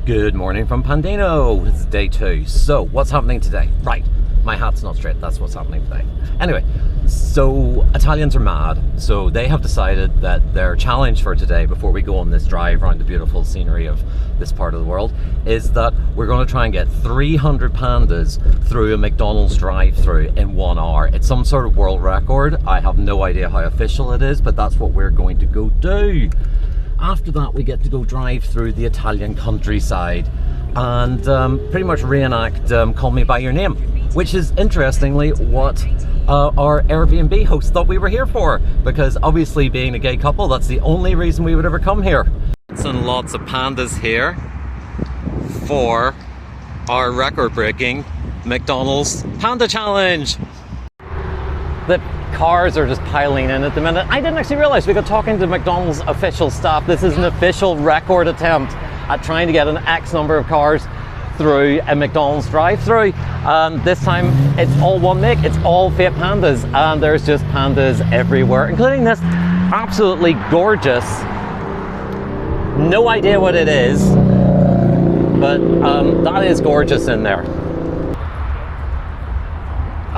Good morning from Pandino. It's day 2. So, what's happening today? Right, my hat's not straight. That's what's happening today. Anyway, so Italians are mad. So they have decided that their challenge for today, before we go on this drive around the beautiful scenery of this part of the world, is that we're going to try and get 300 pandas through a McDonald's drive-through in 1 hour. It's some sort of world record. I have no idea how official it is, but that's what we're going to go do. After that, we get to go drive through the Italian countryside and pretty much reenact Call Me By Your Name, which is interestingly what our Airbnb host thought we were here for, because obviously being a gay couple, that's the only reason we would ever come here. And lots of pandas here for our record-breaking McDonald's Panda Challenge. The cars are just piling in at the minute. I didn't actually realize we got talking to McDonald's official staff. This is an official record attempt at trying to get an X number of cars through a McDonald's drive-through. This time it's all one make, it's all Fiat Pandas, and there's just pandas everywhere, including this absolutely gorgeous, no idea what it is, but that is gorgeous in there.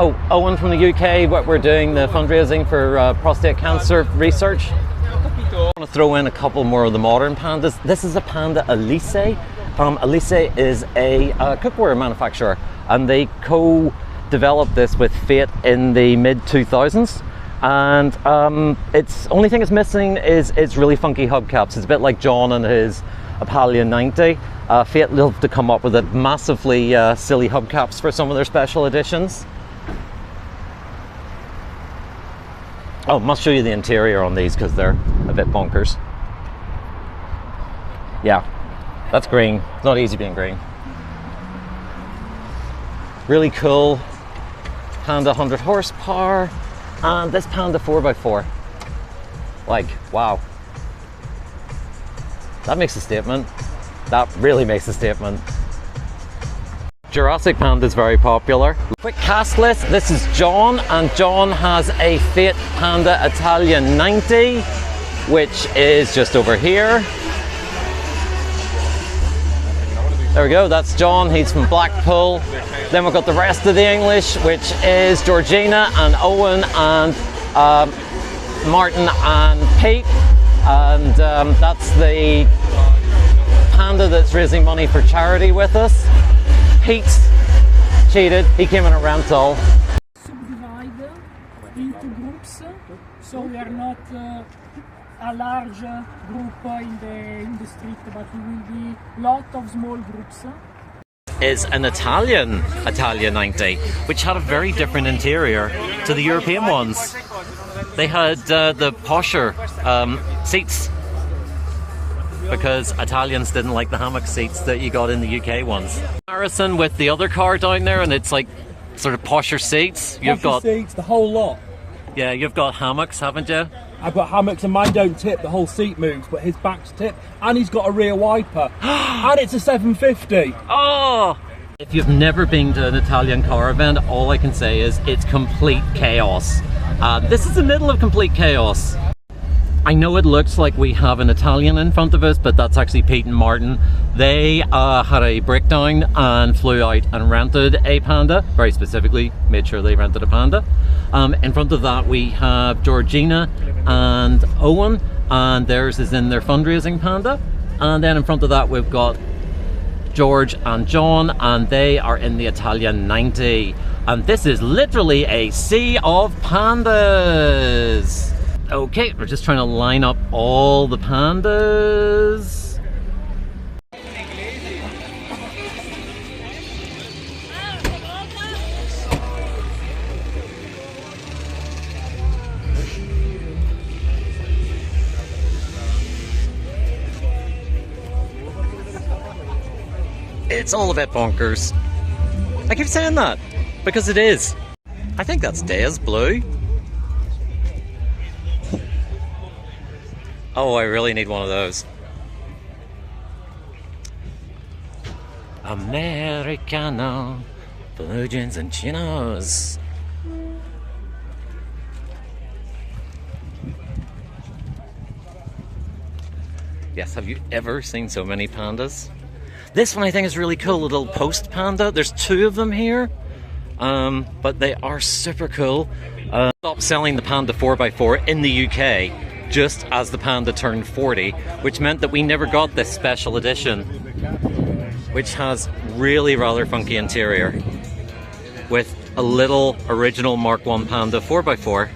Oh, Owen from the UK, what we're doing, the fundraising for prostate cancer research. I want to throw in a couple more of the modern pandas. This is a Panda Elise. Elise is a cookware manufacturer, and they co-developed this with Fiat in the mid-2000s. And it's only thing it's missing is its really funky hubcaps. It's a bit like John and his Italia 90. Fiat loved to come up with massively silly hubcaps for some of their special editions. Oh, must show you the interior on these because they're a bit bonkers. Yeah, that's green. It's not easy being green. Really cool Panda 100 horsepower, and this Panda 4x4. Like, wow. That makes a statement. That really makes a statement. Jurassic Panda is very popular. Quick cast list. This is John, and John has a Fiat Panda Italia 90, which is just over here. There we go, that's John, he's from Blackpool. Then we've got the rest of the English, which is Georgina and Owen and Martin and Pete. And that's the Panda that's raising money for charity with us. Pete's cheated, he came in a rental. Subdivide into groups, so we are not a large group in the street, but we will be lot of small groups. Is an Italian Italia 90, which had a very different interior to the European ones. They had the posher seats, because Italians didn't like the hammock seats that you got in the UK ones. Comparison with the other car down there, and it's like sort of posher seats. You've got seats, the whole lot. Yeah, you've got hammocks, haven't you? I've got hammocks, and mine don't tip. The whole seat moves, but his back's tip, and he's got a rear wiper, and it's a 750. Oh! If you've never been to an Italian car event, all I can say is it's complete chaos. This is the middle of complete chaos. I know it looks like we have an Italian in front of us, but that's actually Pete and Martin. They had a breakdown and flew out and rented a Panda, very specifically made sure they rented a Panda. In front of that we have Georgina and Owen, and theirs is in their fundraising Panda. And then in front of that we've got George and John, and they are in the Italia 90. And this is literally a sea of pandas. Okay, we're just trying to line up all the pandas. It's all a bit bonkers. I keep saying that, because it is. I think that's Daya's blue. Oh, I really need one of those. Americano, blue jeans and chinos. Yes, have you ever seen so many pandas? This one I think is really cool, a little post panda. There's 2 of them here, but they are super cool. Stopped selling the Panda 4x4 in the UK just as the Panda turned 40, which meant that we never got this special edition, which has really rather funky interior with a little original Mark 1 Panda 4x4,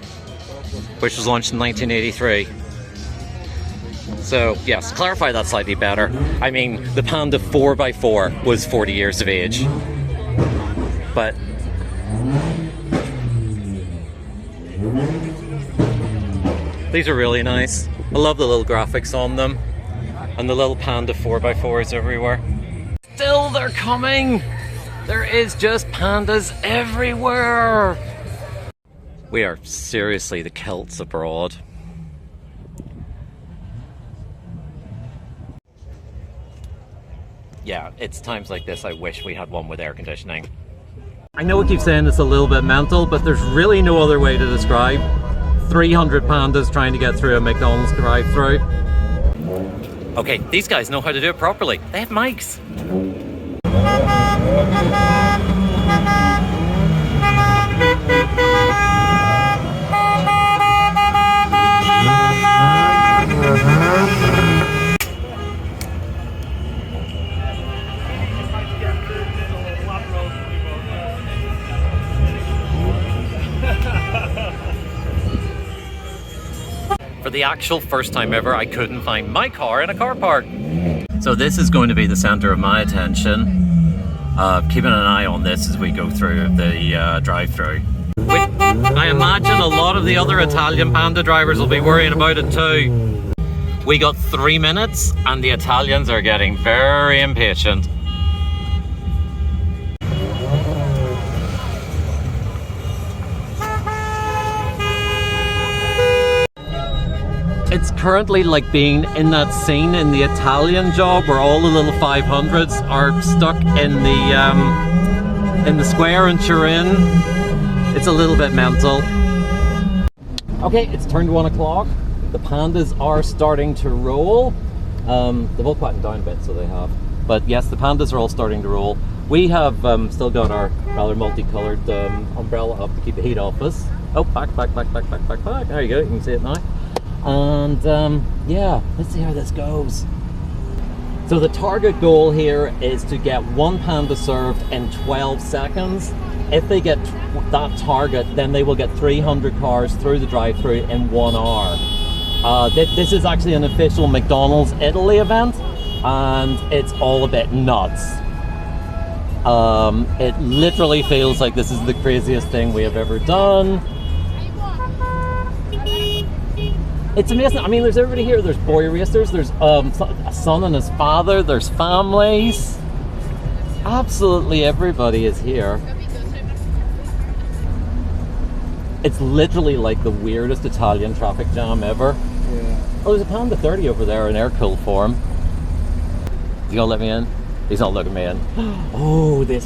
which was launched in 1983. So yes, clarify that slightly better. I mean, the Panda 4x4 was 40 years of age, but these are really nice. I love the little graphics on them and the little Panda 4x4s everywhere. Still, they're coming! There is just pandas everywhere! We are seriously the Celts abroad. Yeah, it's times like this I wish we had one with air conditioning. I know I keep saying it's a little bit mental, but there's really no other way to describe 300 pandas trying to get through a McDonald's drive-thru. Okay, these guys know how to do it properly. They have mics. For the actual first time ever, I couldn't find my car in a car park. So this is going to be the center of my attention. Keeping an eye on this as we go through the drive-thru. I imagine a lot of the other Italian Panda drivers will be worrying about it too. We got 3 minutes and the Italians are getting very impatient. It's currently like being in that scene in the Italian Job where all the little 500s are stuck in the square in Turin. It's a little bit mental. Okay, it's turned 1 o'clock. The pandas are starting to roll. They've all quietened down a bit, so they have. But yes, the pandas are all starting to roll. We have still got our rather multicolored umbrella up to keep the heat off us. Oh, back. There you go, you can see it now. And yeah, let's see how this goes. So the target goal here is to get 1 panda served in 12 seconds. If they get that target, then they will get 300 cars through the drive-thru in 1 hour. This is actually an official McDonald's Italy event, and it's all a bit nuts. It literally feels like this is the craziest thing we have ever done. It's amazing. I mean, there's everybody here. There's boy racers, there's a son and his father, there's families. Absolutely everybody is here. It's literally like the weirdest Italian traffic jam ever. Yeah. Oh, there's a Panda 30 over there in air-cooled form. Is he gonna let me in? He's not letting me in. Oh, the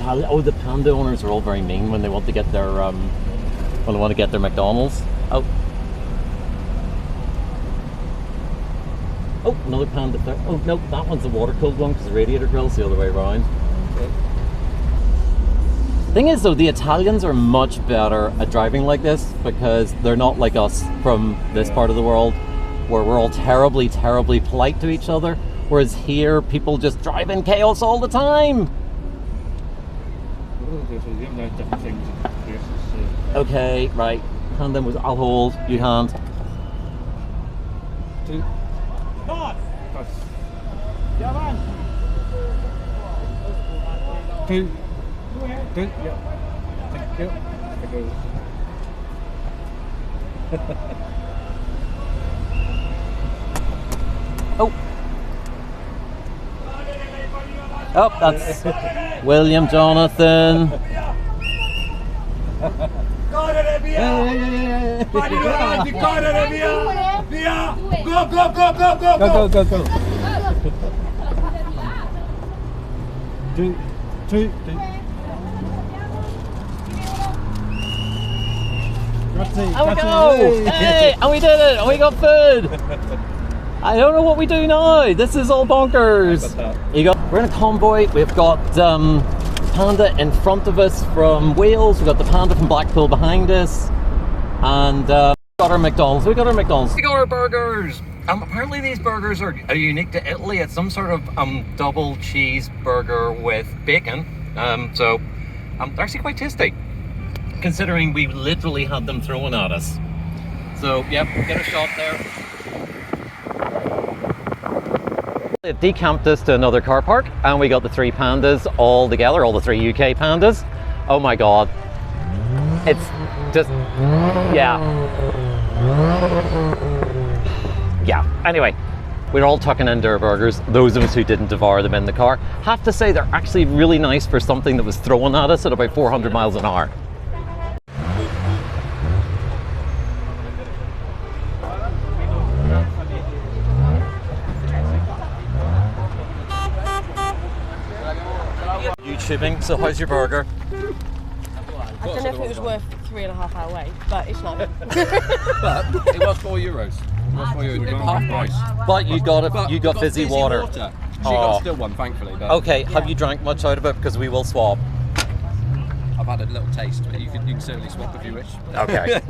Panda owners are all very mean when they want to get their McDonald's. Oh, another Panda 30. Oh no, that one's the water-cooled one because the radiator grill's the other way around. Okay. Thing is though, the Italians are much better at driving like this because they're not like us from this part of the world where we're all terribly, terribly polite to each other. Whereas here, people just drive in chaos all the time. Okay, right. Hand them with, I'll hold, you hand. 2. Two. Yeah. Thank you. Oh. Oh, that's William Jonathan. Correre via! Pandino avanti, correre via! Via! Go, go, go, go, go, go! Go, go, go! 2, 2, 2. And we go! Hey, and we did it! And we got food! I don't know what we do now. This is all bonkers. We're in a convoy. We've got Panda in front of us from Wales. We've got the Panda from Blackpool behind us. And we got our McDonald's. We got our burgers. Apparently these burgers are unique to Italy. It's some sort of double cheese burger with bacon. So they're actually quite tasty, considering we literally had them thrown at us. So yep, get a shot there. They've decamped us to another car park, and we got the 3 Pandas all together, all the 3 UK Pandas. Oh my god. It's just, yeah. Yeah, anyway, we're all tucking into our burgers, those of us who didn't devour them in the car. Have to say, they're actually really nice for something that was thrown at us at about 400 miles an hour. YouTubing, so how's your burger? I don't know if it was worth 3.5 hour wait, but it's not. But it was €4. It was €4 half price. But you got fizzy water. She got still one, thankfully. But Okay, have you drank much out of it? Because we will swap. I've had a little taste, but you can certainly swap if you wish. Okay.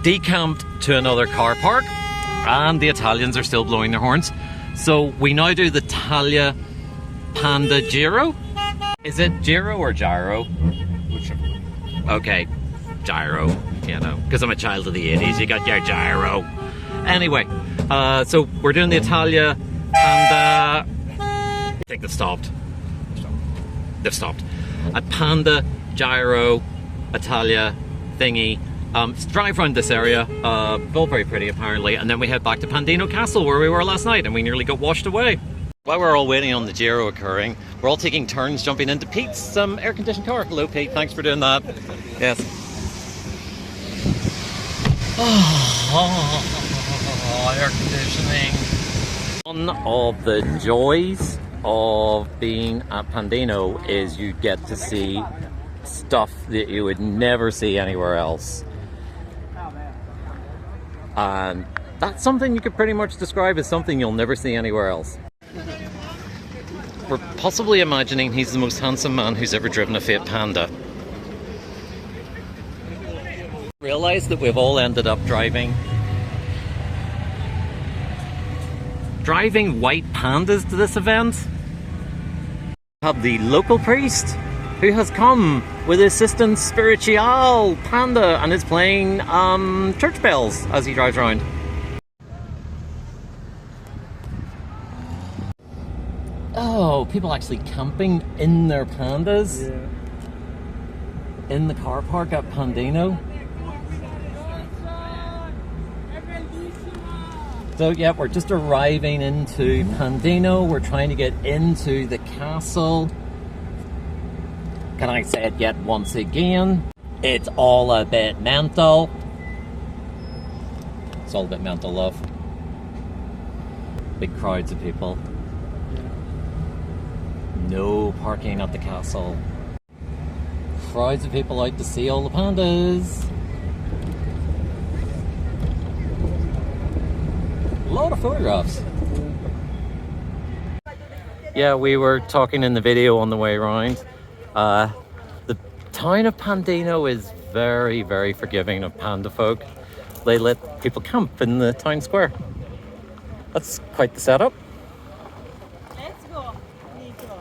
Decamped to another car park, and the Italians are still blowing their horns. So we now do the Italia Panda Giro. Is it Giro or Gyro? Okay, Gyro, you know, because I'm a child of the 80s, you got your Gyro. Anyway, so we're doing the Italia Panda. I think they've stopped. They've stopped. A Panda Gyro Italia thingy. Drive around this area, all very pretty apparently, and then we head back to Pandino Castle where we were last night, and we nearly got washed away. While we're all waiting on the Giro occurring, we're all taking turns jumping into Pete's air-conditioned car. Hello Pete, thanks for doing that. Yes. Oh, air conditioning. One of the joys of being at Pandino is you get to see stuff that you would never see anywhere else. And that's something you could pretty much describe as something you'll never see anywhere else. We're possibly imagining he's the most handsome man who's ever driven a Fiat Panda. Realize that we've all ended up driving white Pandas to this event. We have the local priest who has come with assistant spiritual Panda and is playing church bells as he drives around. Oh, people actually camping in their Pandas? Yeah. In the car park at Pandino? So yeah, we're just arriving into Pandino. We're trying to get into the castle. Can I say it yet once again? It's all a bit mental. It's all a bit mental, love. Big crowds of people. No parking at the castle. Crowds of people out to see all the pandas. A lot of photographs. Yeah, we were talking in the video on the way around. The town of Pandino is very, very forgiving of panda folk. They let people camp in the town square. That's quite the setup. Let's go. Nico.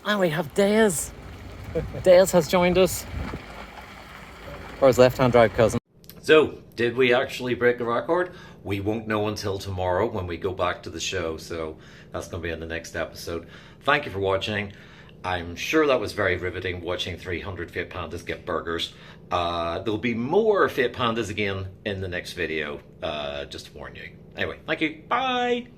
And we have Dez. Dez has joined us. Or his left-hand drive cousin. So, did we actually break the record? We won't know until tomorrow when we go back to the show, so that's going to be in the next episode. Thank you for watching. I'm sure that was very riveting, watching 300 Fiat Pandas get burgers. There'll be more Fiat Pandas again in the next video, just to warn you. Anyway, thank you. Bye!